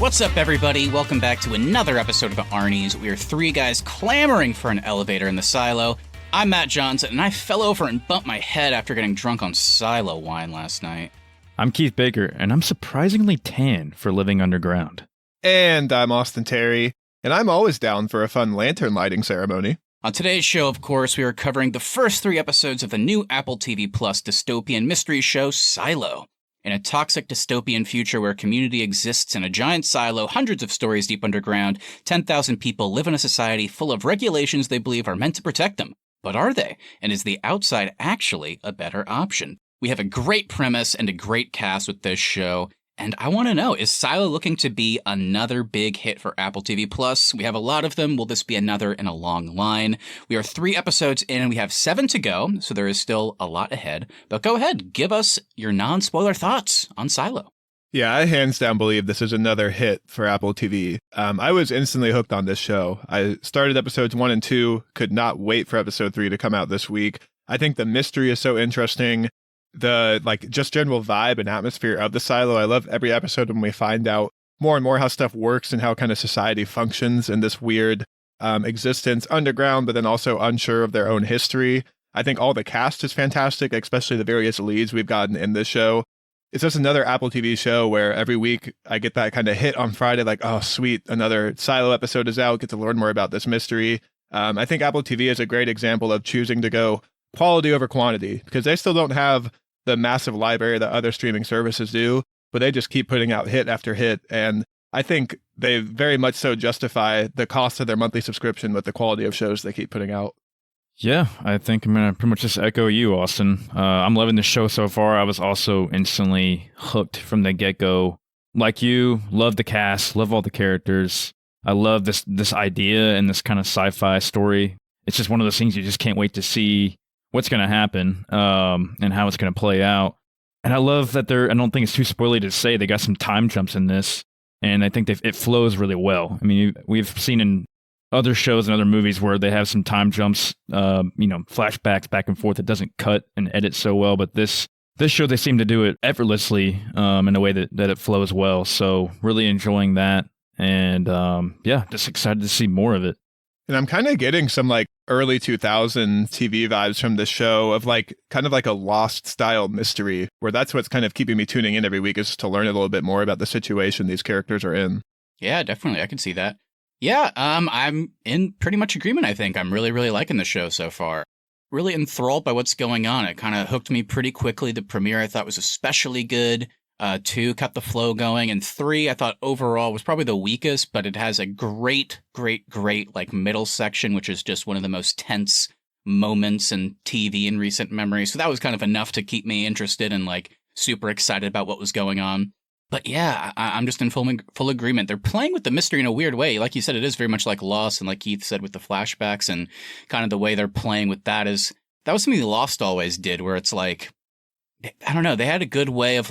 What's up, everybody? Welcome back to another episode of Arnies. We are three guys clamoring for an elevator in the silo. I'm Matt Johnson, and I fell over and bumped my head after getting drunk on silo wine last night. I'm Keith Baker, and I'm surprisingly tan for living underground. And I'm Austin Terry, and I'm always down for a fun lantern lighting ceremony. On today's show, of course, we are covering the first 3 episodes of the new Apple TV Plus dystopian mystery show, Silo. In a toxic dystopian future where community exists in a giant silo hundreds of stories deep underground, 10,000 people live in a society full of regulations they believe are meant to protect them. But are they? And is the outside actually a better option? We have a great premise and a great cast with this show. And I want to know, is Silo looking to be another big hit for Apple TV Plus? We have a lot of them. Will this be another in a long line? We are 3 episodes in and we have 7 to go, so there is still a lot ahead. But go ahead, give us your non-spoiler thoughts on Silo. Yeah, I hands down believe this is another hit for Apple TV. I was instantly hooked on this show. I started episodes 1 and 2, could not wait for episode 3 to come out this week. I think the mystery is so interesting. The just general vibe and atmosphere of the silo. I love every episode when we find out more and more how stuff works and how kind of society functions in this weird existence underground, but then also unsure of their own history. I think all the cast is fantastic, especially the various leads we've gotten in this show. It's just another Apple TV show where every week I get that kind of hit on Friday, like, oh, sweet, another Silo episode is out, get to learn more about this mystery. I think Apple TV is a great example of choosing to go quality over quantity, because they still don't have the massive library that other streaming services do, but they just keep putting out hit after hit. And I think they very much so justify the cost of their monthly subscription with the quality of shows they keep putting out. Yeah, I think I'm going to pretty much just echo you, Austin. I'm loving the show so far. I was also instantly hooked from the get-go. Like you, love the cast, love all the characters. I love this idea and this kind of sci-fi story. It's just one of those things you just can't wait to see what's going to happen and how it's going to play out. And I love that I don't think it's too spoilery to say they got some time jumps in this, and I think it flows really well. I mean, we've seen in other shows and other movies where they have some time jumps, flashbacks back and forth. It doesn't cut and edit so well, but this show, they seem to do it effortlessly in a way that it flows well. So really enjoying that. And just excited to see more of it. And I'm kind of getting some early 2000 TV vibes from this show of kind of a Lost style mystery, where that's what's kind of keeping me tuning in every week, is to learn a little bit more about the situation these characters are in. Yeah, definitely. I can see that. Yeah, I'm in pretty much agreement, I think. I'm really, really liking the show so far. Really enthralled by what's going on. It kind of hooked me pretty quickly. The premiere I thought was especially good. 2 kept the flow going, and 3 I thought overall was probably the weakest, but it has a great middle section, which is just one of the most tense moments in TV in recent memory. So that was kind of enough to keep me interested and super excited about what was going on. But yeah, I'm just in full agreement. They're playing with the mystery in a weird way. Like you said, it is very much like Lost, and like Keith said with the flashbacks, and kind of the way they're playing with that was something Lost always did, where it's I don't know, they had a good way of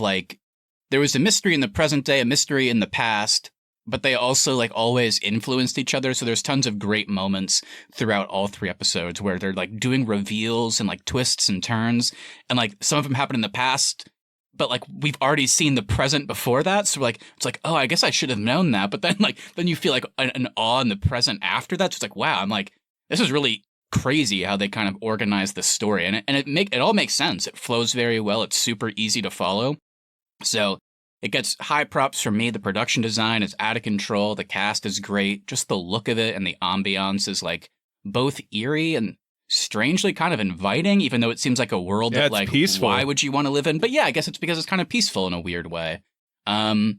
there was a mystery in the present day, a mystery in the past, but they also always influenced each other. So there's tons of great moments throughout all 3 episodes where they're doing reveals and twists and turns, and some of them happen in the past, but we've already seen the present before that. So it's oh, I guess I should have known that. But then then you feel an awe in the present after that. So it's wow, I'm this is really crazy how they kind of organize the story, and it all makes sense. It flows very well. It's super easy to follow. So it gets high props from me. The production design is out of control. The cast is great. Just the look of it and the ambiance is both eerie and strangely kind of inviting, even though it seems like a world that peaceful. Why would you want to live in? But yeah, I guess it's because it's kind of peaceful in a weird way. But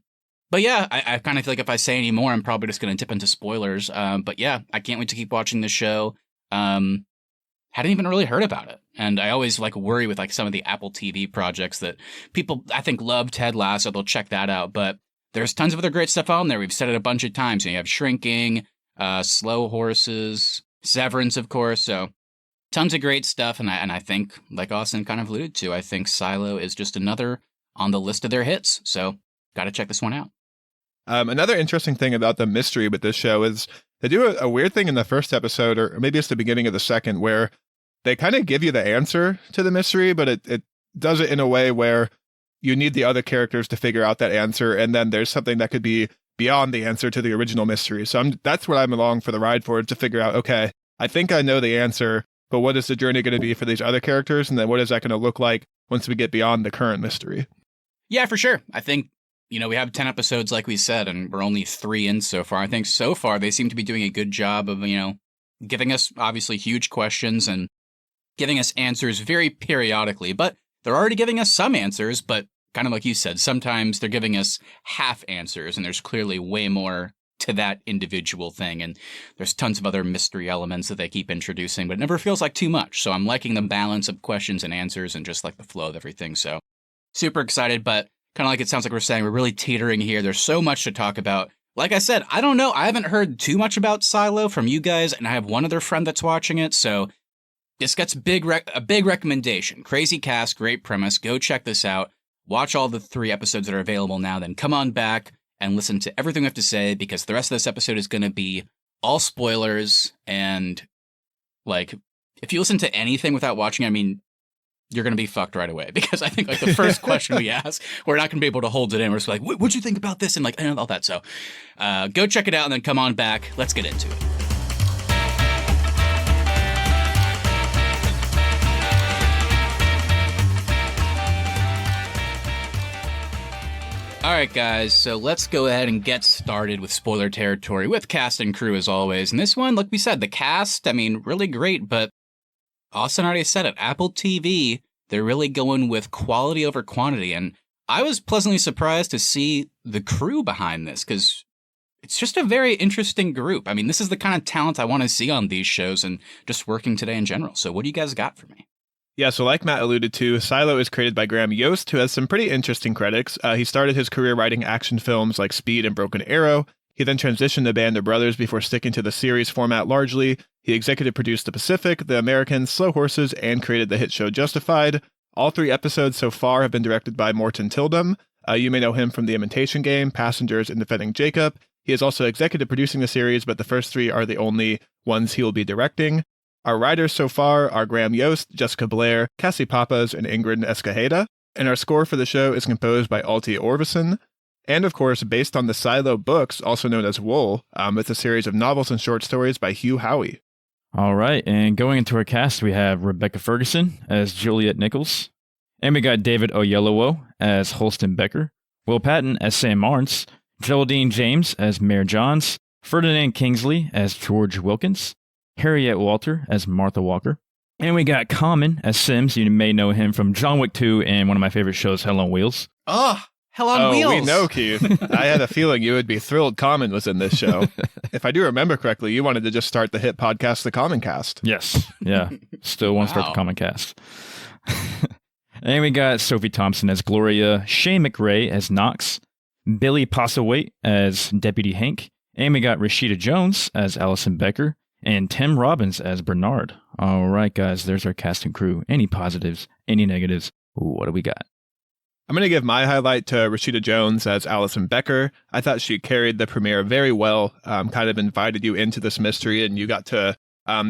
yeah, I kind of feel if I say any more, I'm probably just going to dip into spoilers. But yeah, I can't wait to keep watching the show. Hadn't even really heard about it. And I always worry with some of the Apple TV projects that people, I think, love Ted Lasso. They'll check that out. But there's tons of other great stuff on there. We've said it a bunch of times. You have Shrinking, Slow Horses, Severance, of course. So tons of great stuff. And I think, like Austin kind of alluded to, I think Silo is just another on the list of their hits. So got to check this one out. Another interesting thing about the mystery with this show is they do a weird thing in the first episode, or maybe it's the beginning of the second, where they kind of give you the answer to the mystery, but it does it in a way where you need the other characters to figure out that answer. And then there's something that could be beyond the answer to the original mystery. So that's what I'm along for the ride for, to figure out, okay, I think I know the answer, but what is the journey going to be for these other characters? And then what is that going to look like once we get beyond the current mystery? Yeah, for sure. I think, we have 10 episodes, like we said, and we're only 3 in so far. I think so far they seem to be doing a good job of, giving us obviously huge questions and giving us answers very periodically. But they're already giving us some answers, but kind of like you said, sometimes they're giving us half answers, and there's clearly way more to that individual thing. And there's tons of other mystery elements that they keep introducing, but it never feels like too much. So I'm liking the balance of questions and answers and just like the flow of everything. So super excited, but kind of like it sounds like we're saying, we're really teetering here. There's so much to talk about. Like I said, I don't know. I haven't heard too much about Silo from you guys, and I have one other friend that's watching it. So this gets a big recommendation. Crazy cast, great premise. Go check this out. Watch all the 3 episodes that are available now. Then come on back and listen to everything we have to say, because the rest of this episode is going to be all spoilers. And like, if you listen to anything without watching, you're going to be fucked right away, because I think like the first question we ask, we're not going to be able to hold it in. We're just like, what'd you think about this? And like, all that. So go check it out and then come on back. Let's get into it. All right, guys, so let's go ahead and get started with spoiler territory with cast and crew as always. And this one, like we said, the cast, really great, but Austin already said it. Apple TV, they're really going with quality over quantity. And I was pleasantly surprised to see the crew behind this, because it's just a very interesting group. This is the kind of talent I want to see on these shows and just working today in general. So what do you guys got for me? Yeah, so like Matt alluded to, Silo is created by Graham Yost, who has some pretty interesting credits. He started his career writing action films like Speed and Broken Arrow. He then transitioned to Band of Brothers before sticking to the series format largely. He executive produced The Pacific, The Americans, Slow Horses, and created the hit show Justified. All 3 episodes so far have been directed by Morton Tildum. You may know him from The Imitation Game, Passengers, and Defending Jacob. He is also executive producing the series, but the first 3 are the only ones he will be directing. Our writers so far are Graham Yost, Jessica Blair, Cassie Papas, and Ingrid Escajeda. And our score for the show is composed by Alti Orvison. And of course, based on the Silo books, also known as Wool, it's a series of novels and short stories by Hugh Howey. All right, and going into our cast, we have Regecca Ferguson as Juliet Nichols. And we got David Oyelowo as Holston Becker, Will Patton as Sam Marnes, Geraldine James as Mayor Johns, Ferdinand Kingsley as George Wilkins, Harriet Walter as Martha Walker. And we got Common as Sims. You may know him from John Wick 2 and one of my favorite shows, Hell on Wheels. Oh, Hell on Wheels. We know, Keith. I had a feeling you would be thrilled Common was in this show. If I do remember correctly, you wanted to just start the hit podcast, The Common Cast. Yes. Yeah. Still want to start the Common Cast. And we got Sophie Thompson as Gloria, Shay McRae as Knox, Billy Postlethwaite as Deputy Hank, and we got Rashida Jones as Allison Becker, and Tim Robbins as Bernard. All right, guys, there's our cast and crew. Any positives, any negatives? What do we got? I'm going to give my highlight to Rashida Jones as Allison Becker. I thought she carried the premiere very well, kind of invited you into this mystery, and you got to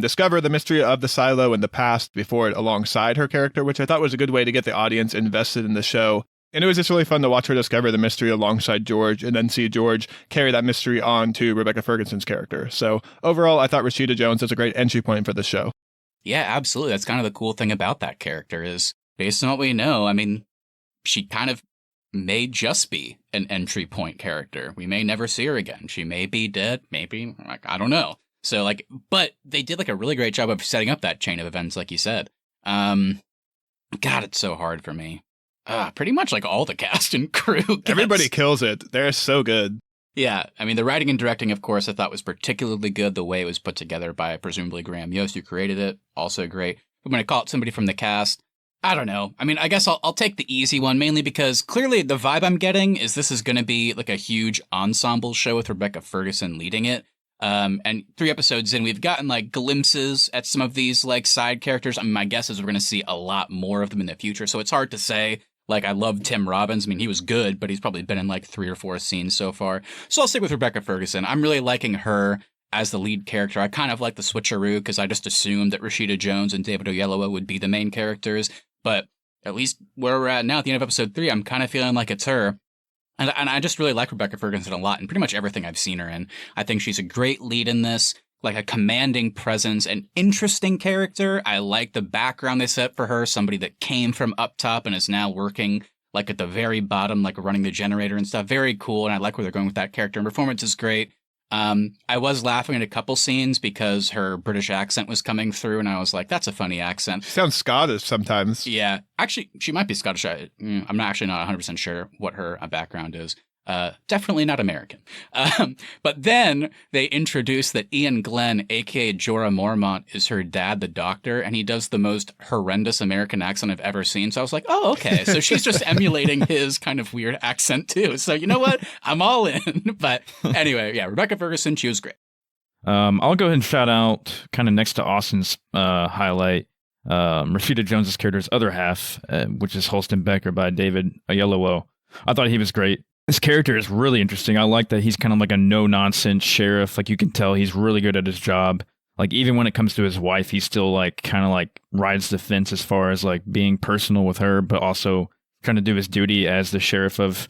discover the mystery of the Silo in the past before it alongside her character, which I thought was a good way to get the audience invested in the show. And it was just really fun to watch her discover the mystery alongside George and then see George carry that mystery on to Regecca Ferguson's character. So overall, I thought Rashida Jones is a great entry point for the show. Yeah, absolutely. That's kind of the cool thing about that character is, based on what we know, she kind of may just be an entry point character. We may never see her again. She may be dead, maybe, I don't know. So but they did a really great job of setting up that chain of events, like you said. God, it's so hard for me. Pretty much all the cast and crew. Everybody kills it. They're so good. Yeah, the writing and directing, of course, I thought was particularly good. The way it was put together by presumably Graham Yost, who created it, also great. But when I call it somebody from the cast, I don't know. I guess I'll take the easy one, mainly because clearly the vibe I'm getting is this is going to be a huge ensemble show with Regecca Ferguson leading it. And 3 episodes in, we've gotten glimpses at some of these side characters. My guess is we're going to see a lot more of them in the future. So it's hard to say. I love Tim Robbins. He was good, but he's probably been in 3 or 4 scenes so far. So I'll stick with Regecca Ferguson. I'm really liking her as the lead character. I kind of like the switcheroo because I just assumed that Rashida Jones and David Oyelowo would be the main characters. But at least where we're at now at the end of episode 3, I'm kind of feeling like it's her. And I just really like Regecca Ferguson a lot in pretty much everything I've seen her in. I think she's a great lead in this, like a commanding presence, an interesting character. I like the background they set for her, somebody that came from up top and is now working like at the very bottom, like running the generator and stuff. Very cool, and I like where they're going with that character. And performance is great. I was laughing at a couple scenes because her British accent was coming through, and I was like, that's a funny accent. She sounds Scottish sometimes. Yeah. Actually, she might be Scottish. I'm not 100% sure what her background is. Definitely not American. But then they introduced that Ian Glenn, a.k.a. Jorah Mormont, is her dad, the doctor, and he does the most horrendous American accent I've ever seen. So I was like, oh, okay. So she's just emulating his kind of weird accent, too. So you know what? I'm all in. But anyway, yeah, Regecca Ferguson, she was great. I'll go ahead and shout out, kind of next to Austin's highlight, Rashida Jones's character's other half, which is Holston Becker by David Oyelowo. I thought he was great. His character is really interesting. I like that he's kind of like a no-nonsense sheriff. Like, you can tell he's really good at his job. Like, even when it comes to his wife, he still like kind of like rides the fence as far as like being personal with her, but also trying to do his duty as the sheriff of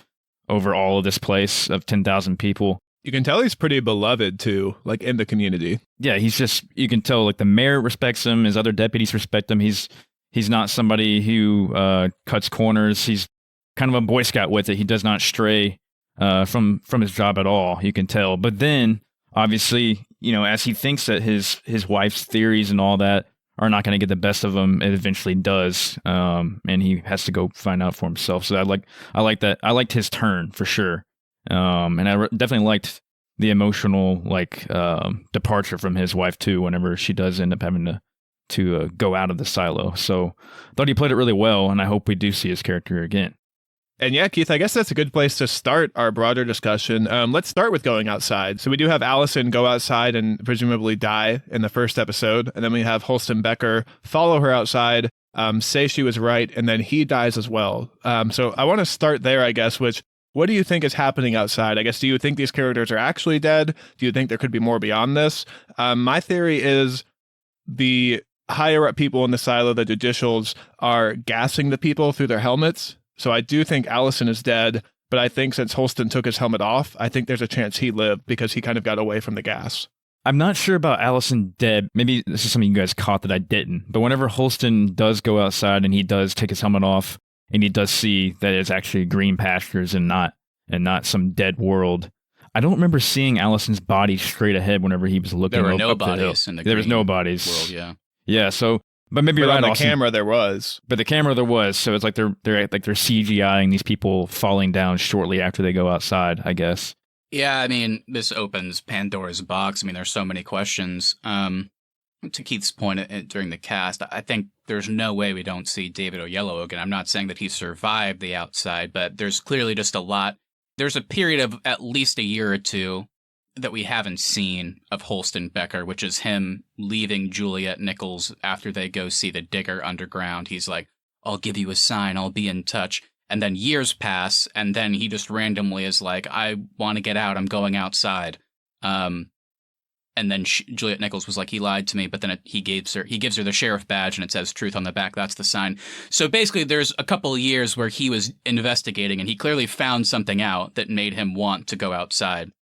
over all of this place of 10,000 people. You can tell he's pretty beloved too, like in the community. Yeah, he's just, you can tell like the mayor respects him, his other deputies respect him. He's not somebody who cuts corners. He's kind of a Boy Scout with it. He does not stray from his job at all, you can tell. But then, obviously, you know, as he thinks that his wife's theories and all that are not going to get the best of him, it eventually does, and he has to go find out for himself. So I like that. I liked his turn for sure, and I definitely liked the emotional departure from his wife too. Whenever she does end up having to go out of the silo, so I thought he played it really well, and I hope we do see his character again. And yeah, Keith, I guess that's a good place to start our broader discussion. Let's start with going outside. So we do have Allison go outside and presumably die in the first episode. And then we have Holston Becker follow her outside, say she was right, and then he dies as well. So I want to start there, I guess, which, what do you think is happening outside? I guess, do you think these characters are actually dead? Do you think there could be more beyond this? My theory is the higher up people in the silo, the judicials, are gassing the people through their helmets. So I do think Allison is dead, but I think since Holston took his helmet off, I think there's a chance he lived because he kind of got away from the gas. I'm not sure about Allison dead. Maybe this is something you guys caught that I didn't. But whenever Holston does go outside and he does take his helmet off and he does see that it's actually green pastures and not some dead world, I don't remember seeing Allison's body straight ahead whenever he was looking. There were no up bodies the in the There was no bodies. world, yeah. Yeah, so... But maybe you're right, on the Austin. camera there was. But the camera there was, so it's like they're CGIing these people falling down shortly after they go outside, I guess. Yeah, I mean, this opens Pandora's box. I mean, there's so many questions. To Keith's point during the cast, I think there's no way we don't see David Oyelowo again. I'm not saying that he survived the outside, but there's clearly just a lot. There's a period of at least a year or two that we haven't seen of Holston Becker, which is him leaving Juliet Nichols after they go see the digger underground. He's like, I'll give you a sign, I'll be in touch. And then years pass, and then he just randomly is like, I want to get out, I'm going outside. And then Juliet Nichols was like, he lied to me, but then he gives her the sheriff badge, and it says truth on the back. That's the sign. So basically, there's a couple of years where he was investigating, and he clearly found something out that made him want to go outside.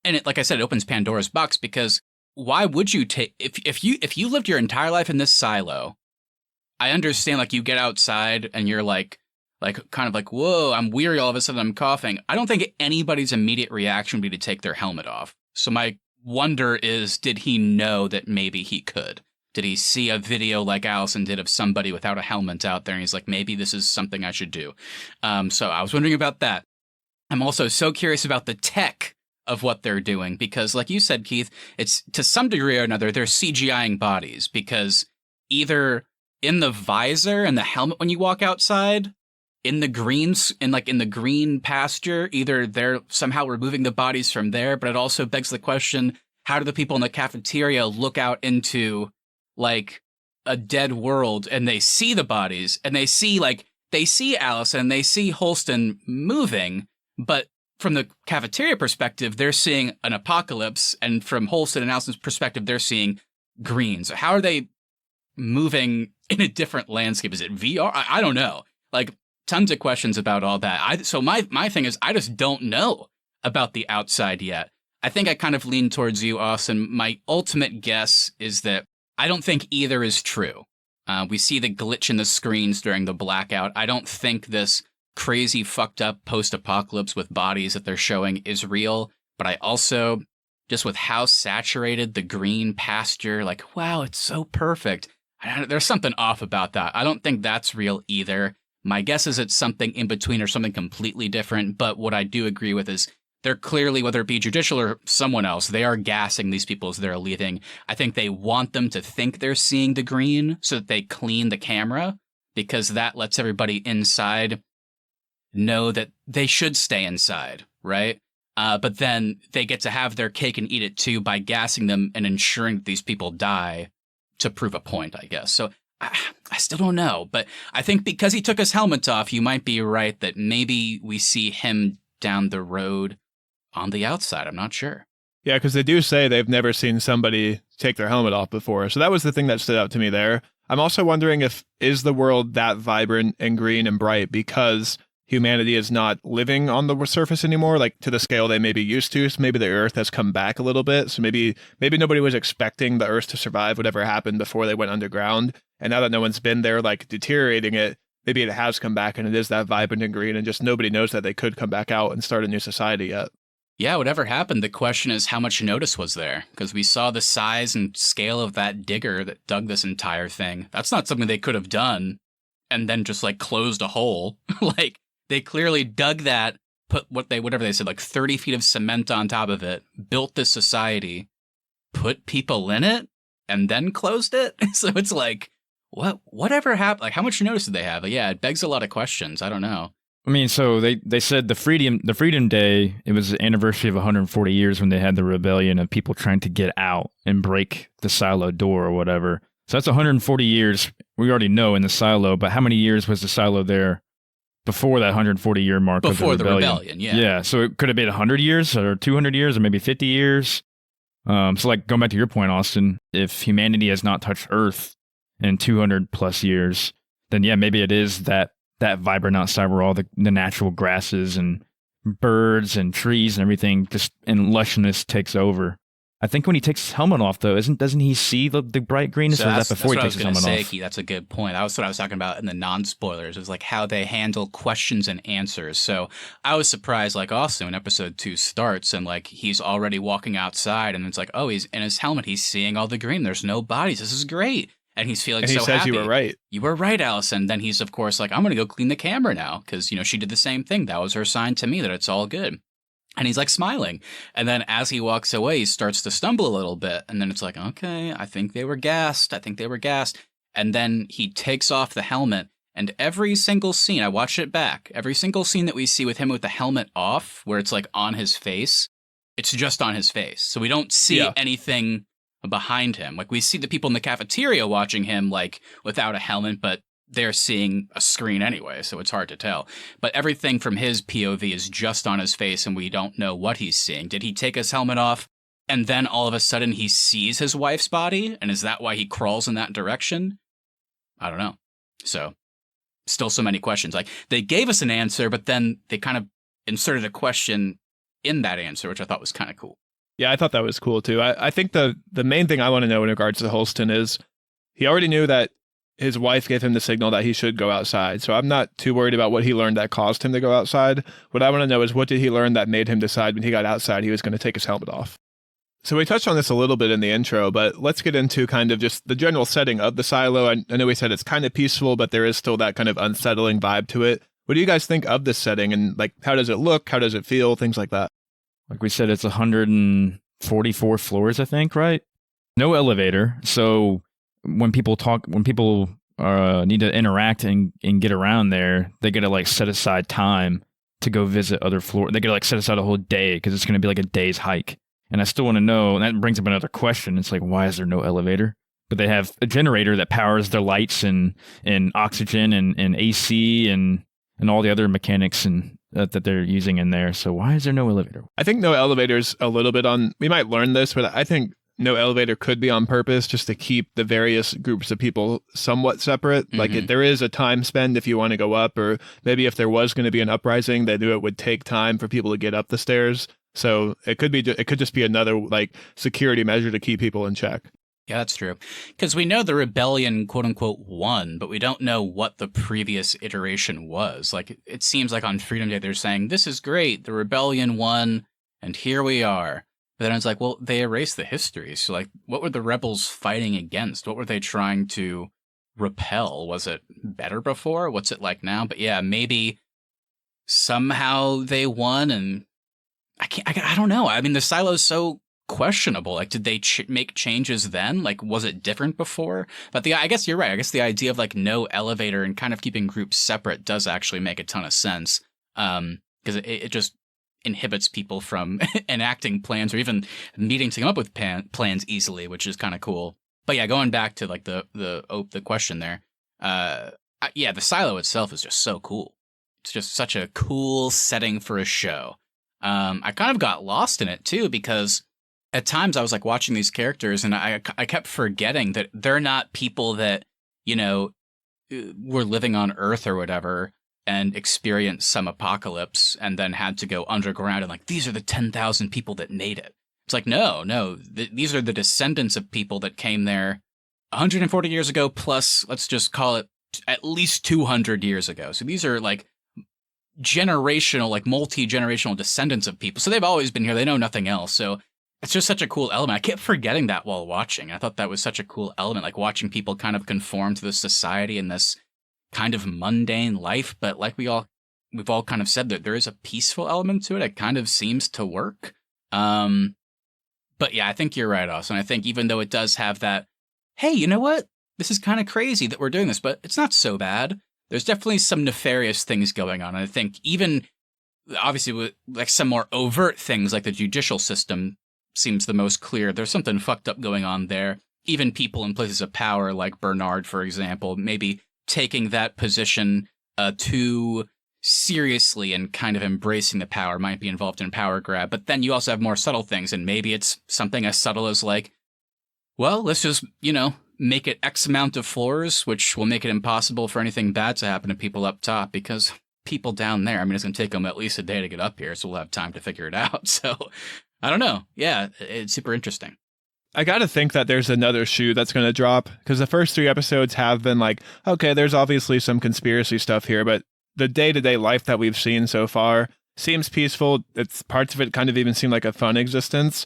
And it, like I said, it opens Pandora's box, because why would you take if you lived your entire life in this silo? I understand, like, you get outside and you're like kind of like, whoa, I'm weary, all of a sudden I'm coughing. I don't think anybody's immediate reaction would be to take their helmet off. So my wonder is, did he know that maybe he could? Did he see a video like Allison did of somebody without a helmet out there, and he's like, maybe this is something I should do? So I was wondering about that. I'm also so curious about the tech of what they're doing, because like you said, Keith, it's to some degree or another, they're CGIing bodies, because either in the visor and the helmet when you walk outside, in the green pasture, either they're somehow removing the bodies from there, but it also begs the question, how do the people in the cafeteria look out into like a dead world and they see the bodies and they see Allison, they see Holston moving, but from the cafeteria perspective, they're seeing an apocalypse, and from Holston and Allison's perspective, they're seeing green. So how are they moving in a different landscape? Is it VR? I don't know. Like, tons of questions about all that. So my thing is, I just don't know about the outside yet. I think I kind of lean towards you, Austin. My ultimate guess is that I don't think either is true. We see the glitch in the screens during the blackout. I don't think this crazy fucked up post-apocalypse with bodies that they're showing is real. But I also, just with how saturated the green pasture, like, wow, it's so perfect. There's something off about that. I don't think that's real either. My guess is it's something in between or something completely different. But what I do agree with is they're clearly, whether it be judicial or someone else, they are gassing these people as they're leaving. I think they want them to think they're seeing the green so that they clean the camera, because that lets everybody inside know that they should stay inside, right? But then they get to have their cake and eat it too by gassing them and ensuring that these people die to prove a point, I guess. So I still don't know. But I think because he took his helmet off, you might be right that maybe we see him down the road on the outside. I'm not sure. Yeah, because they do say they've never seen somebody take their helmet off before. So that was the thing that stood out to me there. I'm also wondering is the world that vibrant and green and bright because humanity is not living on the surface anymore, like to the scale they may be used to. So maybe the Earth has come back a little bit. So maybe nobody was expecting the Earth to survive whatever happened before they went underground. And now that no one's been there, like deteriorating it, maybe it has come back and it is that vibrant and green, and just nobody knows that they could come back out and start a new society yet. Yeah, whatever happened, the question is how much notice was there? Because we saw the size and scale of that digger that dug this entire thing. That's not something they could have done and then just like closed a hole. Like they clearly dug that, put whatever they said, like 30 feet of cement on top of it, built this society, put people in it, and then closed it. So it's like, whatever happened? Like how much notice did they have? Yeah, it begs a lot of questions. I don't know. I mean, so they said the Freedom Day, it was the anniversary of 140 years when they had the rebellion of people trying to get out and break the silo door or whatever. So that's 140 years, we already know, in the silo, but how many years was the silo there before that 140-year mark before of the rebellion? Yeah. Yeah, so it could have been 100 years or 200 years or maybe 50 years. So like going back to your point, Austin, if humanity has not touched Earth in 200 plus years, then yeah, maybe it is that vibrant outside where all the natural grasses and birds and trees and everything just and lushness takes over. I think when he takes his helmet off, though, doesn't he see the bright greenness? So or is that before he takes his helmet off? That's a good point. That's what I was talking about in the non-spoilers. It was like how they handle questions and answers. So I was surprised, like also when episode 2 starts and like he's already walking outside and it's like, oh, he's in his helmet. He's seeing all the green. There's no bodies. This is great. And he's feeling so happy. And he says you were right. You were right, Allison. Then he's, of course, like, I'm going to go clean the camera now because, she did the same thing. That was her sign to me that it's all good. And he's like smiling. And then as he walks away, he starts to stumble a little bit. And then it's like, okay, I think they were gassed. And then he takes off the helmet. And every single scene, I watched it back. Every single scene that we see with him with the helmet off, where it's like on his face, it's just on his face. So we don't see anything behind him. Like we see the people in the cafeteria watching him like without a helmet, but they're seeing a screen anyway, so it's hard to tell. But everything from his POV is just on his face and we don't know what he's seeing. Did he take his helmet off and then all of a sudden he sees his wife's body? And is that why he crawls in that direction? I don't know. So still so many questions. Like they gave us an answer, but then they kind of inserted a question in that answer, which I thought was kind of cool. Yeah, I thought that was cool too. I think the main thing I want to know in regards to Holston is he already knew that his wife gave him the signal that he should go outside. So I'm not too worried about what he learned that caused him to go outside. What I want to know is what did he learn that made him decide when he got outside he was going to take his helmet off. So we touched on this a little bit in the intro, but let's get into kind of just the general setting of the silo. I know we said it's kind of peaceful, but there is still that kind of unsettling vibe to it. What do you guys think of this setting and like how does it look? How does it feel? Things like that. Like we said, it's 144 floors, I think, right? No elevator. So when people need to interact and get around there, they got to like set aside time to go visit other floors. They got to like set aside a whole day because it's going to be like a day's hike. And I still want to know, and that brings up another question. It's like, why is there no elevator? But they have a generator that powers their lights and oxygen and AC and all the other mechanics and that they're using in there. So why is there no elevator? I think no elevators a little bit on, we might learn this, but I think no elevator could be on purpose just to keep the various groups of people somewhat separate. Like there is a time spend if you want to go up, or maybe if there was going to be an uprising, they knew it would take time for people to get up the stairs. So it could just be another like security measure to keep people in check. Yeah, that's true. Because we know the rebellion, quote unquote, won, but we don't know what the previous iteration was. Like, it seems like on Freedom Day, they're saying, this is great, the rebellion won, and here we are. But then it's like, well, they erased the history. So, like, what were the rebels fighting against? What were they trying to repel? Was it better before? What's it like now? But yeah, maybe somehow they won, and I don't know. I mean, the silo's so questionable. Like, did they make changes then? Like, was it different before? But I guess you're right. I guess the idea of like no elevator and kind of keeping groups separate does actually make a ton of sense. Because it just inhibits people from enacting plans or even needing to come up with plans easily, which is kind of cool. But yeah, going back to like the question there, yeah, the silo itself is just so cool. It's just such a cool setting for a show. I kind of got lost in it too, because at times I was like watching these characters and I kept forgetting that they're not people that, you know, were living on Earth or whatever and experienced some apocalypse and then had to go underground and like, these are the 10,000 people that made it. It's like, no, these are the descendants of people that came there 140 years ago, plus let's just call it at least 200 years ago. So these are like generational, like multi-generational descendants of people. So they've always been here. They know nothing else. So it's just such a cool element. I kept forgetting that while watching. I thought that was such a cool element, like watching people kind of conform to this society and this kind of mundane life. But like we've all kind of said, that there is a peaceful element to it. It kind of seems to work. But yeah, I think you're right, Austin. I think even though it does have that, hey, you know what? This is kind of crazy that we're doing this, but it's not so bad. There's definitely some nefarious things going on. And I think even, obviously, with like some more overt things like the judicial system seems the most clear. There's something fucked up going on there. Even people in places of power, like Bernard, for example, maybe taking that position too seriously and kind of embracing the power might be involved in power grab. But then you also have more subtle things, and maybe it's something as subtle as like, well, let's just, you know, make it X amount of floors, which will make it impossible for anything bad to happen to people up top, because people down there, I mean, it's going to take them at least a day to get up here, so we'll have time to figure it out. So I don't know. Yeah, it's super interesting. I got to think that there's another shoe that's going to drop, because the first 3 episodes have been like, okay, there's obviously some conspiracy stuff here, but the day-to-day life that we've seen so far seems peaceful. It's parts of it kind of even seem like a fun existence.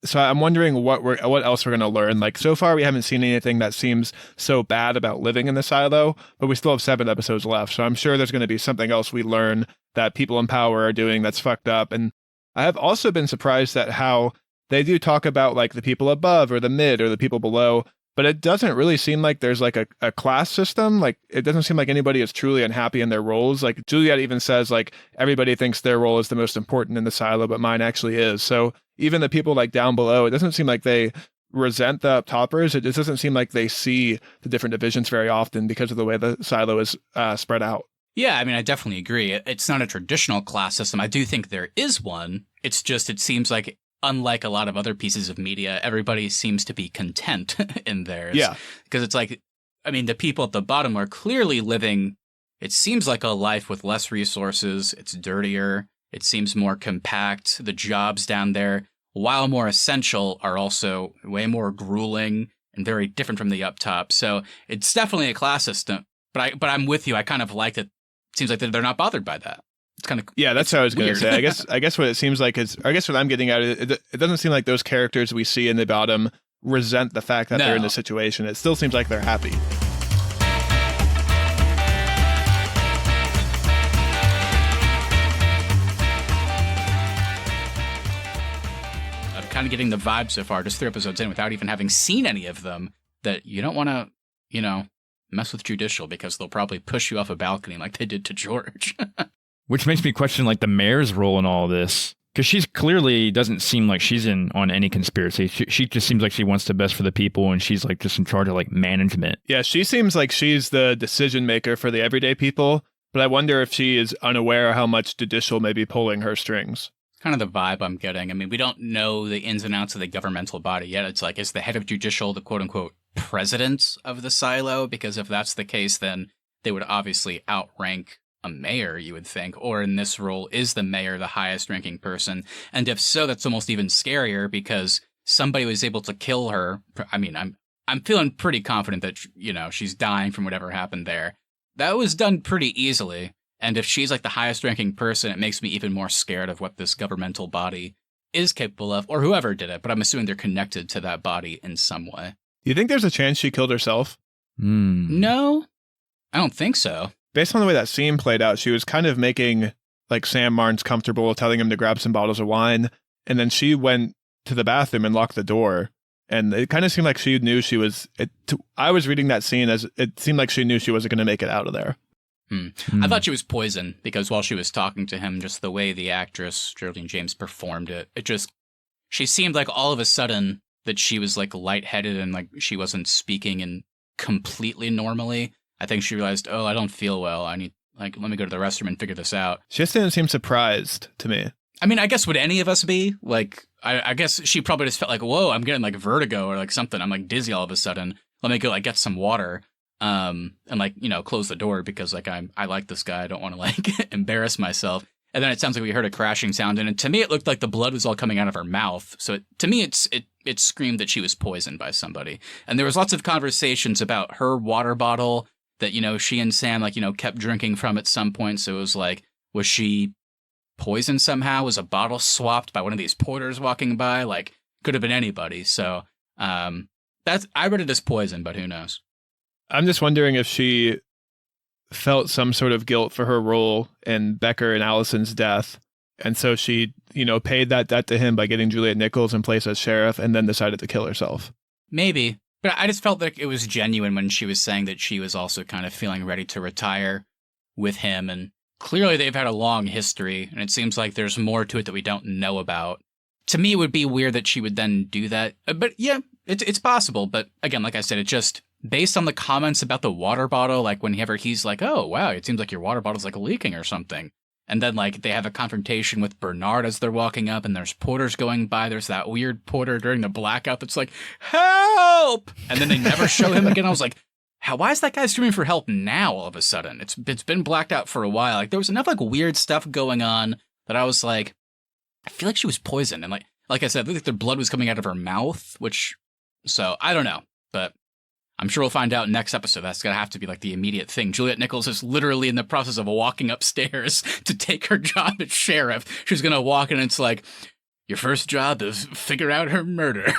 So I'm wondering what else we're going to learn. Like, so far we haven't seen anything that seems so bad about living in the silo, but we still have 7 episodes left. So I'm sure there's going to be something else we learn that people in power are doing that's fucked up. And I have also been surprised at how they do talk about like the people above or the mid or the people below, but it doesn't really seem like there's like a class system. Like, it doesn't seem like anybody is truly unhappy in their roles. Like, Juliet even says like everybody thinks their role is the most important in the silo, but mine actually is. So even the people like down below, it doesn't seem like they resent the toppers. It just doesn't seem like they see the different divisions very often because of the way the silo is spread out. Yeah, I mean, I definitely agree. It's not a traditional class system. I do think there is one. It's just, it seems like, unlike a lot of other pieces of media, everybody seems to be content in theirs. Yeah. Because it's like, I mean, the people at the bottom are clearly living, it seems like a life with less resources. It's dirtier. It seems more compact. The jobs down there, while more essential, are also way more grueling and very different from the up top. So it's definitely a class system. But I'm with you. I kind of like it. It seems like they're not bothered by that. It's kind of, yeah, that's what I was going to say. I guess what it seems like is, I guess what I'm getting at is, it doesn't seem like those characters we see in the bottom resent the fact that they're in this situation. It still seems like they're happy. I'm kind of getting the vibe so far, just 3 episodes in, without even having seen any of them, that you don't want to, you know, mess with Judicial, because they'll probably push you off a balcony like they did to George. Which makes me question like the mayor's role in all this, because she's clearly doesn't seem like she's in on any conspiracy. She just seems like she wants the best for the people, and she's like just in charge of like management. Yeah, she seems like she's the decision maker for the everyday people, but I wonder if she is unaware how much Judicial may be pulling her strings. Kind of the vibe I'm getting. I mean, we don't know the ins and outs of the governmental body yet. It's like, is the head of judicial the quote-unquote president of the silo? Because if that's the case, then they would obviously outrank a mayor, you would think. Or in this role, is the mayor the highest-ranking person? And if so, that's almost even scarier because somebody was able to kill her. I mean, I'm feeling pretty confident that, she's dying from whatever happened there. That was done pretty easily. And if she's like the highest ranking person, it makes me even more scared of what this governmental body is capable of, or whoever did it. But I'm assuming they're connected to that body in some way. You think there's a chance she killed herself? No, I don't think so. Based on the way that scene played out, she was kind of making like Sam Marnes comfortable, telling him to grab some bottles of wine. And then she went to the bathroom and locked the door. And it kind of seemed like she knew she was... I was reading that scene as it seemed like she knew she wasn't going to make it out of there. I thought she was poisoned because while she was talking to him, just the way the actress, Geraldine James, performed it, she seemed like all of a sudden that she was like lightheaded and like she wasn't speaking and completely normally. I think she realized, I don't feel well. I need, let me go to the restroom and figure this out. She just didn't seem surprised to me. I mean, I guess would any of us be? Like, I guess she probably just felt like, whoa, I'm getting like vertigo or like something. I'm like dizzy all of a sudden. Let me go like get some water. And like, close the door because like I like this guy. I don't want to like embarrass myself. And then it sounds like we heard a crashing sound. And to me, it looked like the blood was all coming out of her mouth. So to me, it screamed that she was poisoned by somebody. And there was lots of conversations about her water bottle that, she and Sam, like, kept drinking from at some point. So it was like, was she poisoned somehow? Was a bottle swapped by one of these porters walking by? Like, could have been anybody. So I read it as poison, but who knows? I'm just wondering if she felt some sort of guilt for her role in Becker and Allison's death. And so she, paid that debt to him by getting Juliet Nichols in place as sheriff and then decided to kill herself. Maybe. But I just felt like it was genuine when she was saying that she was also kind of feeling ready to retire with him. And clearly they've had a long history, and it seems like there's more to it that we don't know about. To me, it would be weird that she would then do that. But yeah, it's possible. But again, like I said, it just... based on the comments about the water bottle, like whenever he's like, oh, wow, it seems like your water bottle's like leaking or something. And then like they have a confrontation with Bernard as they're walking up and there's porters going by. There's that weird porter during the blackout that's like, help! And then they never show him again. I was like, why is that guy screaming for help now all of a sudden? It's been blacked out for a while. Like there was enough like weird stuff going on that I was like, I feel like she was poisoned. And like I said, I think the blood was coming out of her mouth, so I don't know. But I'm sure we'll find out next episode. That's going to have to be like the immediate thing. Juliet Nichols is literally in the process of walking upstairs to take her job as sheriff. She's going to walk in and it's like, your first job is figure out her murder.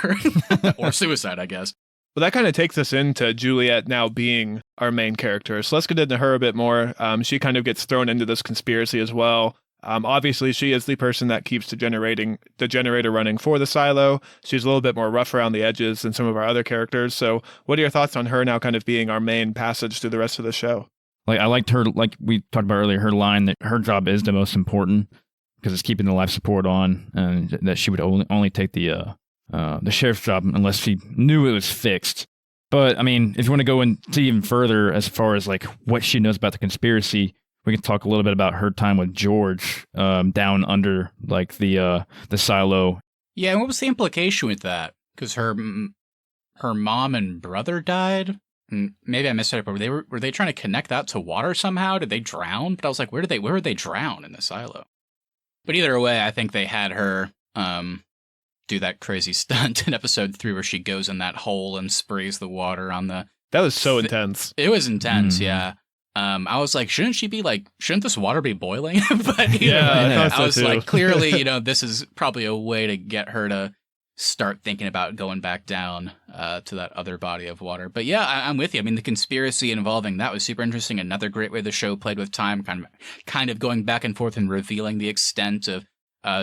Or suicide, I guess. Well, that kind of takes us into Juliet now being our main character. So let's get into her a bit more. She kind of gets thrown into this conspiracy as well. Obviously, she is the person that keeps the generator running for the silo. She's a little bit more rough around the edges than some of our other characters. So what are your thoughts on her now kind of being our main passage through the rest of the show? Like I liked her, like we talked about earlier, her line that her job is the most important because it's keeping the life support on, and that she would only take the sheriff's job unless she knew it was fixed. But I mean, if you want to go into even further as far as like what she knows about the conspiracy, we can talk a little bit about her time with George down under like the silo. Yeah, and what was the implication with that? Because her mom and brother died. Maybe I missed it, but were they trying to connect that to water somehow? Did they drown? But I was like, where would they drown in the silo? But either way, I think they had her do that crazy stunt in episode 3 where she goes in that hole and sprays the water on the. That was so intense. It was intense, yeah. I was like, shouldn't this water be boiling? But I was like, clearly, this is probably a way to get her to start thinking about going back down to that other body of water. But yeah, I'm with you. I mean, the conspiracy involving that was super interesting. Another great way the show played with time, kind of going back and forth and revealing the extent of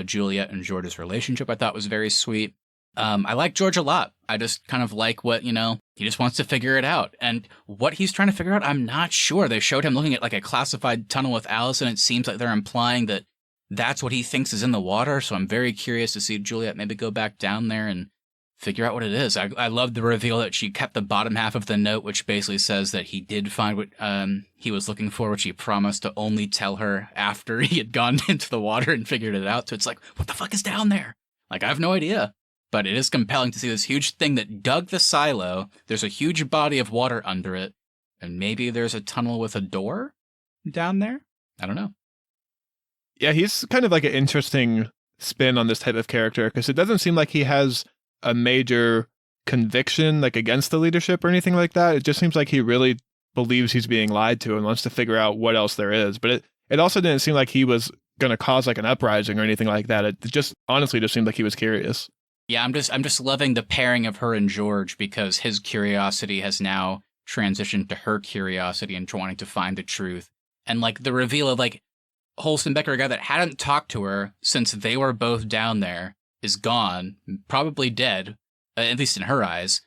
Juliet and George's relationship. I thought was very sweet. I like George a lot. I just kind of like what, he just wants to figure it out. And what he's trying to figure out, I'm not sure. They showed him looking at like a classified tunnel with Allison. It seems like they're implying that that's what he thinks is in the water. So I'm very curious to see Juliet maybe go back down there and figure out what it is. I love the reveal that she kept the bottom half of the note, which basically says that he did find what he was looking for, which he promised to only tell her after he had gone into the water and figured it out. So it's like, what the fuck is down there? Like, I have no idea. But it is compelling to see this huge thing that dug the silo. There's a huge body of water under it. And maybe there's a tunnel with a door down there? I don't know. Yeah, he's kind of like an interesting spin on this type of character, because it doesn't seem like he has a major conviction like against the leadership or anything like that. It just seems like he really believes he's being lied to and wants to figure out what else there is. But it also didn't seem like he was going to cause like an uprising or anything like that. It just honestly just seemed like he was curious. Yeah, I'm just loving the pairing of her and George, because his curiosity has now transitioned to her curiosity and wanting to find the truth. And like the reveal of like Holston Becker, a guy that hadn't talked to her since they were both down there, is gone, probably dead, at least in her eyes,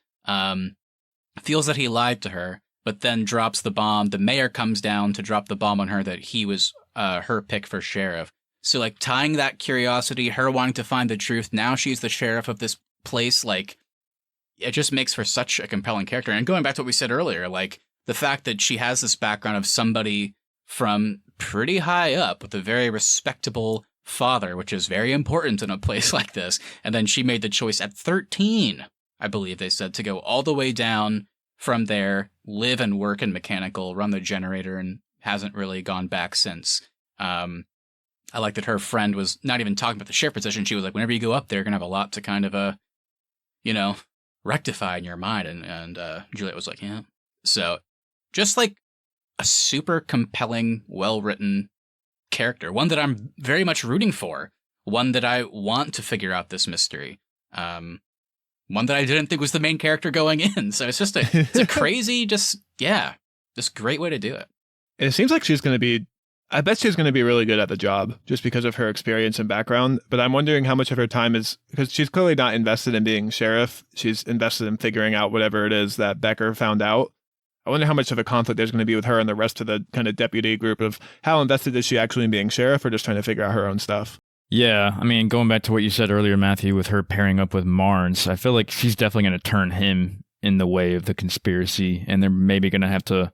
feels that he lied to her, but then drops the bomb. The mayor comes down to drop the bomb on her that he was her pick for sheriff. So, like, tying that curiosity, her wanting to find the truth, now she's the sheriff of this place, like, it just makes for such a compelling character. And going back to what we said earlier, like, the fact that she has this background of somebody from pretty high up with a very respectable father, which is very important in a place like this. And then she made the choice at 13, I believe they said, to go all the way down from there, live and work in mechanical, run the generator, and hasn't really gone back since. I like that her friend was not even talking about the sheriff position. She was like, whenever you go up there, you're going to have a lot to kind of, rectify in your mind. And Juliet was like, yeah. So just like a super compelling, well-written character, one that I'm very much rooting for, one that I want to figure out this mystery, one that I didn't think was the main character going in. So it's just it's a crazy, just great way to do it. And it seems like I bet she's going to be really good at the job just because of her experience and background. But I'm wondering how much of her time is, because she's clearly not invested in being sheriff. She's invested in figuring out whatever it is that Becker found out. I wonder how much of a conflict there's going to be with her and the rest of the kind of deputy group of how invested is she actually in being sheriff or just trying to figure out her own stuff. Yeah, I mean, going back to what you said earlier, Matthew, with her pairing up with Marnes, I feel like she's definitely going to turn him in the way of the conspiracy, and they're maybe going to have to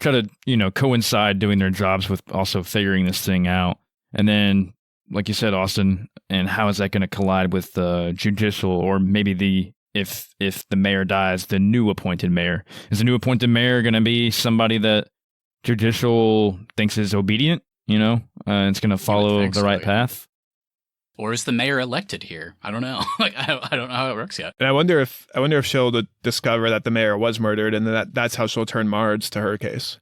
try to, coincide doing their jobs with also figuring this thing out. And then, like you said, Austin, and how is that going to collide with the judicial, or maybe if the mayor dies, the new appointed mayor? Is the new appointed mayor going to be somebody that judicial thinks is obedient, it's going to follow the right path? Or is the mayor elected here? I don't know. I don't know how it works yet. And I wonder if she'll discover that the mayor was murdered, and that's how she'll turn Marge to her case.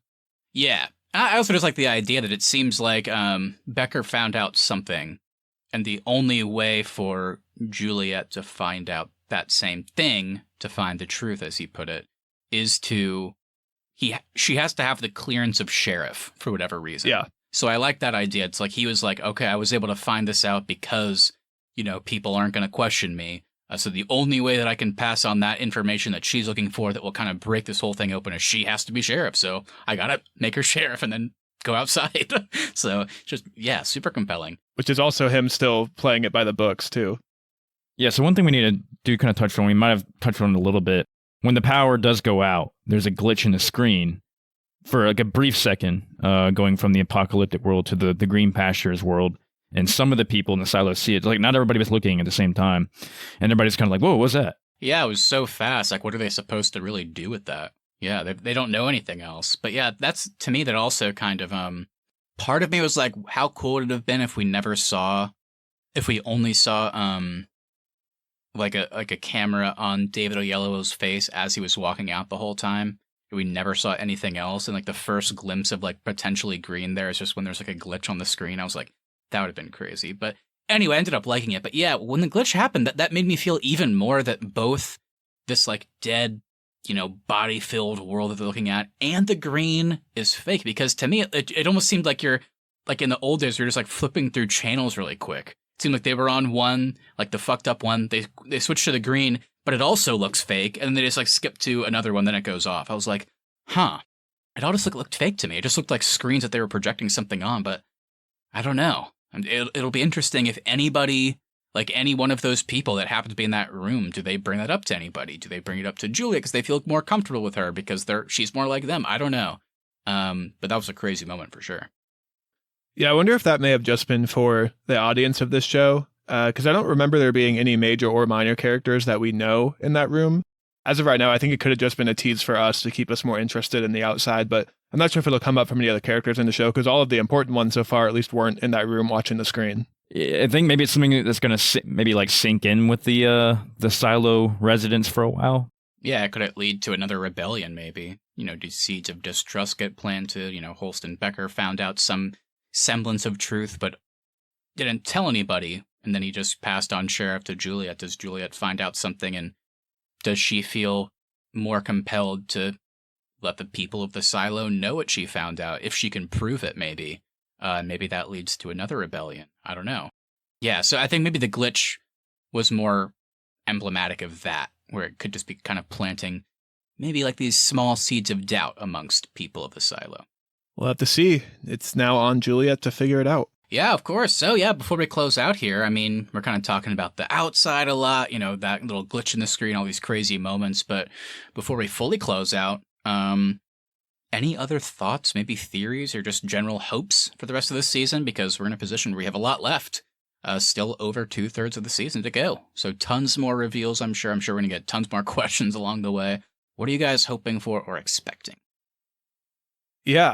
Yeah. I also just like the idea that it seems like Becker found out something, and the only way for Juliet to find out that same thing, to find the truth, as he put it, is she has to have the clearance of sheriff for whatever reason. Yeah. So I like that idea. It's like he was like, okay, I was able to find this out because, people aren't going to question me. So the only way that I can pass on that information that she's looking for that will kind of break this whole thing open is she has to be sheriff. So I got to make her sheriff and then go outside. So just, super compelling. Which is also him still playing it by the books, too. Yeah, so one thing we need to do kind of touch on, we might have touched on it a little bit. When the power does go out, there's a glitch in the screen for like a brief second, going from the apocalyptic world to the green pastures world. And some of the people in the silo see it. Like, not everybody was looking at the same time. And everybody's kind of like, whoa, what was that? Yeah, it was so fast. Like, what are they supposed to really do with that? Yeah, they don't know anything else. But yeah, that's, to me, that also kind of, part of me was like, how cool would it have been if we only saw, like a camera on David Oyelowo's face as he was walking out the whole time. We never saw anything else. And like the first glimpse of like potentially green there is just when there's like a glitch on the screen. I was like, that would have been crazy. But anyway, I ended up liking it. But yeah, when the glitch happened, that made me feel even more that both this like dead, body-filled world that they're looking at and the green is fake. Because to me, it almost seemed like you're like in the old days, you're just like flipping through channels really quick. It seemed like they were on one, like the fucked up one. They switched to the green, but it also looks fake. And then they just like skip to another one, then it goes off. I was like, huh. It all just looked fake to me. It just looked like screens that they were projecting something on, but I don't know. It'll be interesting if anybody, Like any one of those people that happen to be in that room, do they bring that up to anybody? Do they bring it up to Julia because they feel more comfortable with her because she's more like them? I don't know. But that was a crazy moment for sure. Yeah, I wonder if that may have just been for the audience of this show, because I don't remember there being any major or minor characters that we know in that room. As of right now, I think it could have just been a tease for us to keep us more interested in the outside, but I'm not sure if it'll come up from any other characters in the show, because all of the important ones so far at least weren't in that room watching the screen. I think maybe it's something that's going to maybe like sink in with the silo residents for a while. Yeah, could it lead to another rebellion, maybe? Do seeds of distrust get planted? Holst and Becker found out some semblance of truth, but didn't tell anybody, and then he just passed on Sheriff to Juliet. Does Juliet find out something, and does she feel more compelled to let the people of the silo know what she found out, if she can prove it, maybe? Maybe that leads to another rebellion. I don't know. Yeah, so I think maybe the glitch was more emblematic of that, where it could just be kind of planting maybe like these small seeds of doubt amongst people of the silo. We'll have to see. It's now on Juliet to figure it out. Yeah, of course. So yeah, before we close out here, I mean, we're kind of talking about the outside a lot, that little glitch in the screen, all these crazy moments. But before we fully close out, any other thoughts, maybe theories, or just general hopes for the rest of this season? Because we're in a position where we have a lot left. Still over 2/3 of the season to go. So tons more reveals, I'm sure. I'm sure we're going to get tons more questions along the way. What are you guys hoping for or expecting? Yeah,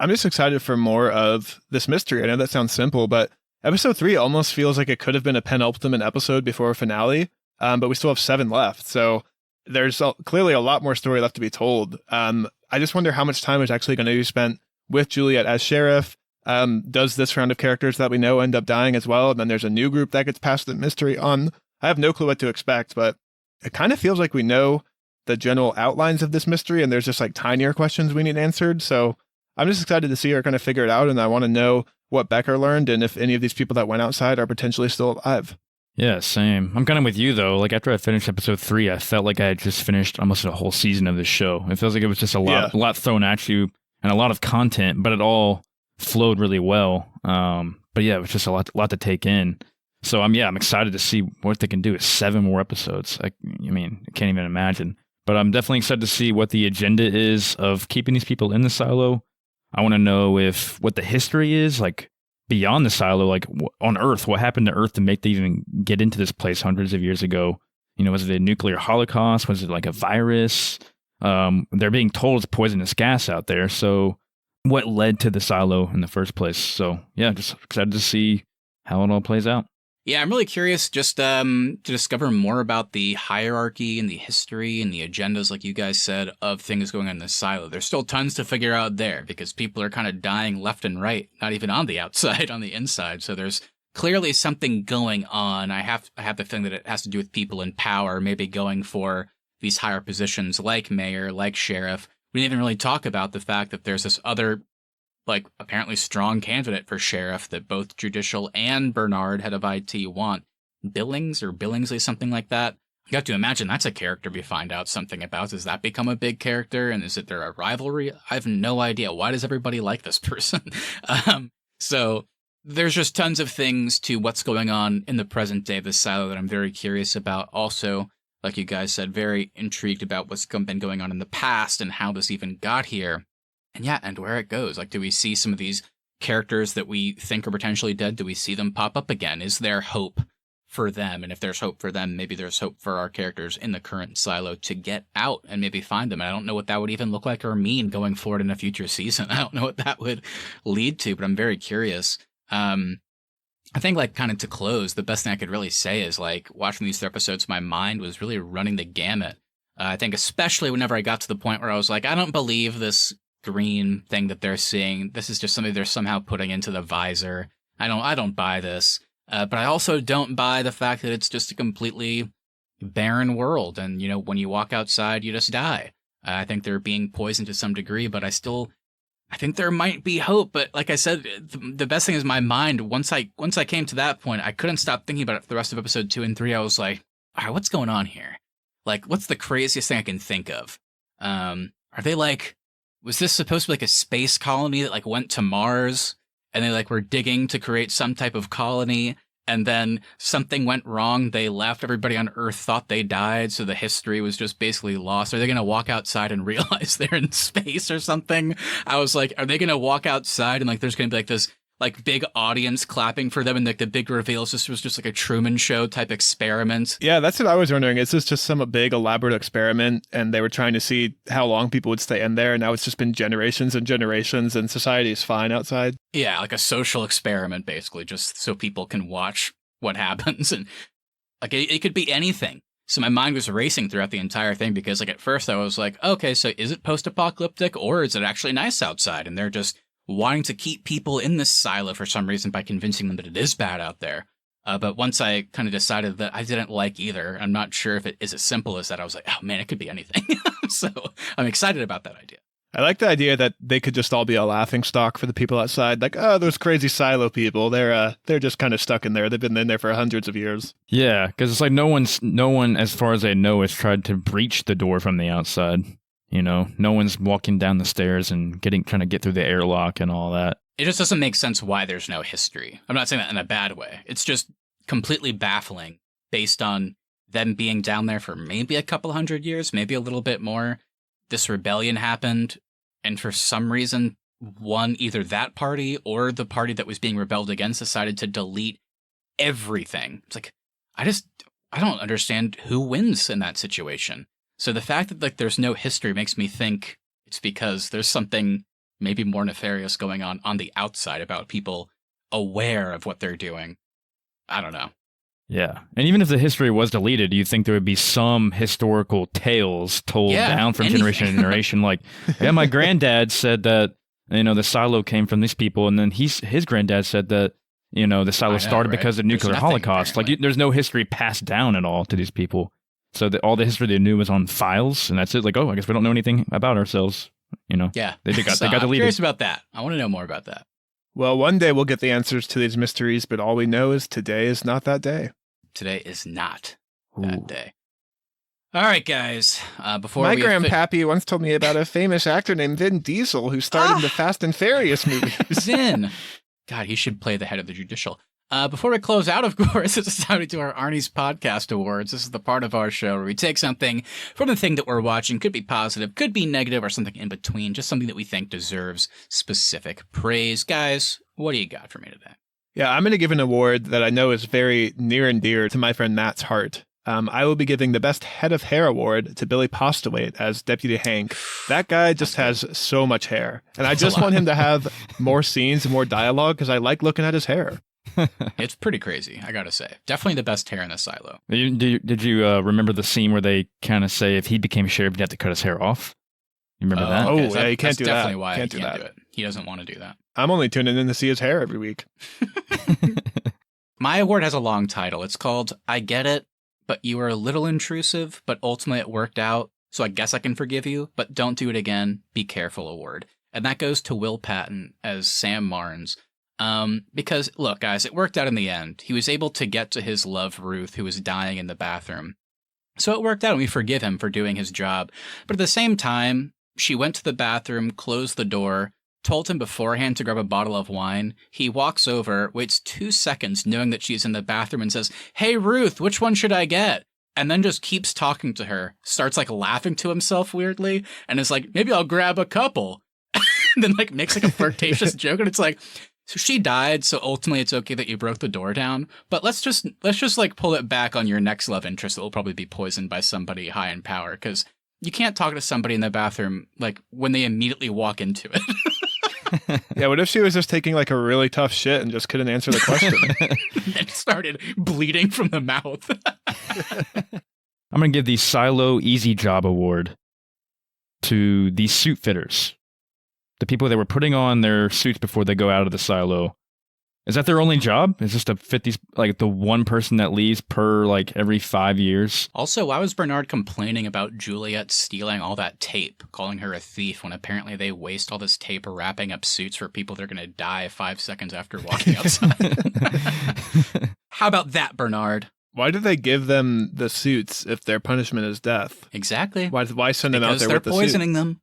I'm just excited for more of this mystery. I know that sounds simple, but episode 3 almost feels like it could have been a penultimate episode before a finale, but we still have 7 left. So there's clearly a lot more story left to be told. I just wonder how much time is actually going to be spent with Juliet as sheriff. Does this round of characters that we know end up dying as well? And then there's a new group that gets past the mystery on. I have no clue what to expect, but it kind of feels like we know the general outlines of this mystery, and there's just like tinier questions we need answered. So I'm just excited to see her kind of figure it out, and I want to know what Becker learned and if any of these people that went outside are potentially still alive. Yeah, same. I'm kind of with you, though. Like, after I finished episode 3, I felt like I had just finished almost a whole season of this show. It feels like it was just a lot thrown at you and a lot of content, but it all flowed really well. But yeah, it was just a lot to take in. So I'm excited to see what they can do with 7 more episodes. I can't even imagine. But I'm definitely excited to see what the agenda is of keeping these people in the silo. I want to know what the history is, like, beyond the silo, like on Earth. What happened to Earth to make them even get into this place hundreds of years ago? Was it a nuclear holocaust? Was it like a virus? They're being told it's poisonous gas out there. So what led to the silo in the first place? So yeah, just excited to see how it all plays out. Yeah, I'm really curious just to discover more about the hierarchy and the history and the agendas, like you guys said, of things going on in the silo. There's still tons to figure out there because people are kind of dying left and right, not even on the outside, on the inside. So there's clearly something going on. I have the feeling that it has to do with people in power, maybe going for these higher positions like mayor, like sheriff. We didn't even really talk about the fact that there's this other, like, apparently strong candidate for sheriff that both Judicial and Bernard, head of IT, want. Billings or Billingsley, something like that. You have to imagine that's a character we find out something about. Does that become a big character? And is there a rivalry? I have no idea. Why does everybody like this person? So there's just tons of things to what's going on in the present day of the silo that I'm very curious about. Also, like you guys said, very intrigued about what's been going on in the past and how this even got here. And where it goes. Like, do we see some of these characters that we think are potentially dead? Do we see them pop up again? Is there hope for them? And if there's hope for them, maybe there's hope for our characters in the current silo to get out and maybe find them. And I don't know what that would even look like or mean going forward in a future season. I don't know what that would lead to, but I'm very curious. I think, like, kind of to close, the best thing I could really say is, like, watching these 3 episodes, my mind was really running the gamut. I think especially whenever I got to the point where I was like, I don't believe this green thing that they're seeing. This is just something they're somehow putting into the visor. I don't buy this. But I also don't buy the fact that it's just a completely barren world. And, when you walk outside, you just die. I think they're being poisoned to some degree, but I think there might be hope. But like I said, the best thing is my mind. Once I came to that point, I couldn't stop thinking about it for the rest of episode 2 and 3. I was like, all right, what's going on here? Like, what's the craziest thing I can think of? Are they like, was this supposed to be like a space colony that like went to Mars and they like were digging to create some type of colony, and then something went wrong. They left. Everybody on Earth thought they died, so the history was just basically lost. Are they going to walk outside and realize they're in space or something? I was like, are they going to walk outside and like there's going to be like this like big audience clapping for them, and like the big reveals this was just like a Truman Show type experiment? Yeah, that's what I was wondering. Is this just some big elaborate experiment and they were trying to see how long people would stay in there, and now it's just been generations and generations and society is fine outside? Yeah, like a social experiment, basically, just so people can watch what happens. And like it could be anything. So my mind was racing throughout the entire thing because like at first I was like, okay, so is it post-apocalyptic or is it actually nice outside? And they're just wanting to keep people in this silo for some reason by convincing them that it is bad out there. But once I kind of decided that I didn't like either, I'm not sure if it is as simple as that. I was like, oh man, it could be anything. So I'm excited about that idea. I like the idea that they could just all be a laughing stock for the people outside. Like, oh, those crazy silo people, they're just kind of stuck in there. They've been in there for hundreds of years. Yeah, because it's like no one, as far as I know, has tried to breach the door from the outside. You know, no one's walking down the stairs and trying to get through the airlock and all that. It just doesn't make sense why there's no history. I'm not saying that in a bad way. It's just completely baffling based on them being down there for maybe a couple hundred years, maybe a little bit more. This rebellion happened, and for some reason, either that party or the party that was being rebelled against decided to delete everything. It's like, I don't understand who wins in that situation. So the fact that like there's no history makes me think it's because there's something maybe more nefarious going on the outside about people aware of what they're doing. I don't know. Yeah. And even if the history was deleted, you think there would be some historical tales told down from generation to generation. Like, yeah, my granddad said that, you know, the silo came from these people. And then his granddad said that, you know, the silo started because of nuclear holocaust. Apparently. Like, there's no history passed down at all to these people. So all the history they knew was on files, and that's it. Like, oh, I guess we don't know anything about ourselves. You know? Yeah. They got I'm deleted. curious about that. I want to know more about that. Well, one day we'll get the answers to these mysteries, but all we know is today is not that day. Today is not that day. All right, guys. Before my we grandpappy once told me about a famous actor named Vin Diesel who starred in the Fast and Furious movies. Vin. God, he should play the head of the judicial. Before we close out, of course, it's time to do our Arnies Podcast Awards. This is the part of our show where we take something from the thing that we're watching. Could be positive, could be negative, or something in between. Just something that we think deserves specific praise. Guys, what do you got for me today? Yeah, I'm going to give an award that I know is very near and dear to my friend Matt's heart. I will be giving the Best Head of Hair award to Billy Postlewaite as Deputy Hank. That guy just has so much hair. And I just want him to have more scenes and more dialogue because I like looking at his hair. It's pretty crazy, I gotta say. Definitely the best hair in the silo. Did you remember the scene where they kind of say if he became sheriff, he'd have to cut his hair off? You remember that? Okay, yeah, you can't do that. That's definitely why he can't do do it. He doesn't want to do that. I'm only tuning in to see his hair every week. My award has a long title. It's called I Get It, but you were a little intrusive, but ultimately it worked out, so I guess I can forgive you, but don't do it again. Be careful award. And that goes to Will Patton as Sam Marnes. Because, look, guys, it worked out in the end. He was able to get to his love, Ruth, who was dying in the bathroom. So it worked out, and we forgive him for doing his job. But at the same time, she went to the bathroom, closed the door, told him beforehand to grab a bottle of wine. He walks over, waits 2 seconds, knowing that she's in the bathroom, and says, "Hey, Ruth, which one should I get?" And then just keeps talking to her, starts, like, laughing to himself weirdly, and is like, "Maybe I'll grab a couple." And then, like, makes, like, a flirtatious joke, and it's like... So she died, so ultimately it's okay that you broke the door down. But let's just like pull it back on your next love interest that will probably be poisoned by somebody high in power, because you can't talk to somebody in the bathroom like when they immediately walk into it. Yeah, what if she was just taking like a really tough shit and just couldn't answer the question? And started bleeding from the mouth. I'm gonna give the Silo Easy Job Award to the suit fitters. The people that were putting on their suits before they go out of the silo. Is that their only job? Is just to fit these, like the one person that leaves per like every 5 years? Also, why was Bernard complaining about Juliet stealing all that tape, calling her a thief, when apparently they waste all this tape wrapping up suits for people that are going to die 5 seconds after walking outside? How about that, Bernard? Why do they give them the suits if their punishment is death? Exactly. Why send them out there with the suit? Because they're poisoning them.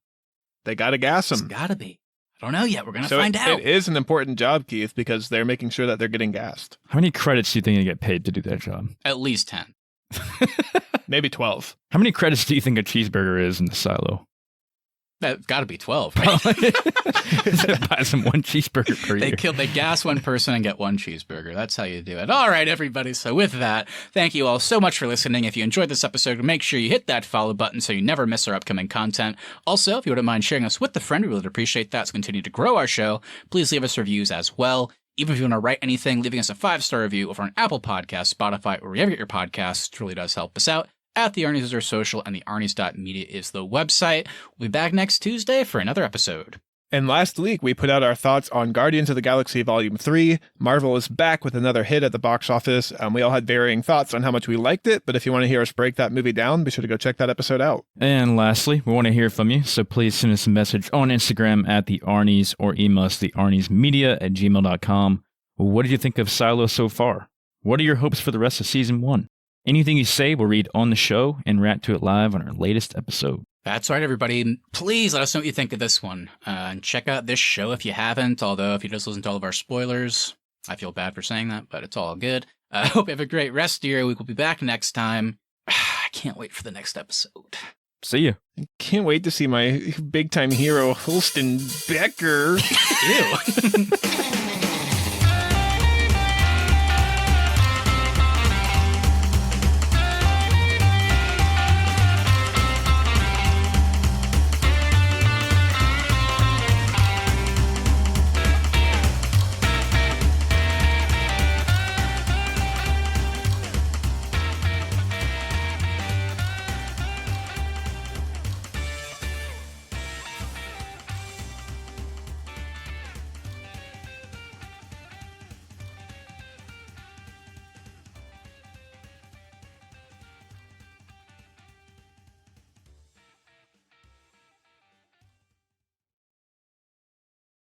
They gotta gas them. It's gotta be. I don't know yet. We're going to find out. It is an important job, Keith, because they're making sure that they're getting gassed. How many credits do you think they get paid to do that job? At least 10. Maybe 12. How many credits do you think a cheeseburger is in the silo? That's got to be 12, right? Buy some one cheeseburger per year. They gas one person and get one cheeseburger. That's how you do it. All right, everybody. So with that, thank you all so much for listening. If you enjoyed this episode, make sure you hit that follow button so you never miss our upcoming content. Also, if you wouldn't mind sharing us with a friend, we would appreciate that to continue to grow our show. Please leave us reviews as well. Even if you want to write anything, leaving us a 5-star review over on Apple Podcasts, Spotify, or wherever you get your podcasts really does help us out. At the Arnies is our social, and the Arnies.media is the website. We'll be back next Tuesday for another episode. And last week, we put out our thoughts on Guardians of the Galaxy Volume 3. Marvel is back with another hit at the box office. We all had varying thoughts on how much we liked it, but if you want to hear us break that movie down, be sure to go check that episode out. And lastly, we want to hear from you, so please send us a message on Instagram at the Arnies or email us thearniesmedia@gmail.com. What did you think of Silo so far? What are your hopes for the rest of Season 1? Anything you say, we'll read on the show and react to it live on our latest episode. That's right, everybody. Please let us know what you think of this one. And check out this show if you haven't, although if you just listen to all of our spoilers, I feel bad for saying that, but it's all good. I hope you have a great rest of your week. We'll be back next time. I can't wait for the next episode. See you. Can't wait to see my big-time hero, Holston Becker. Ew.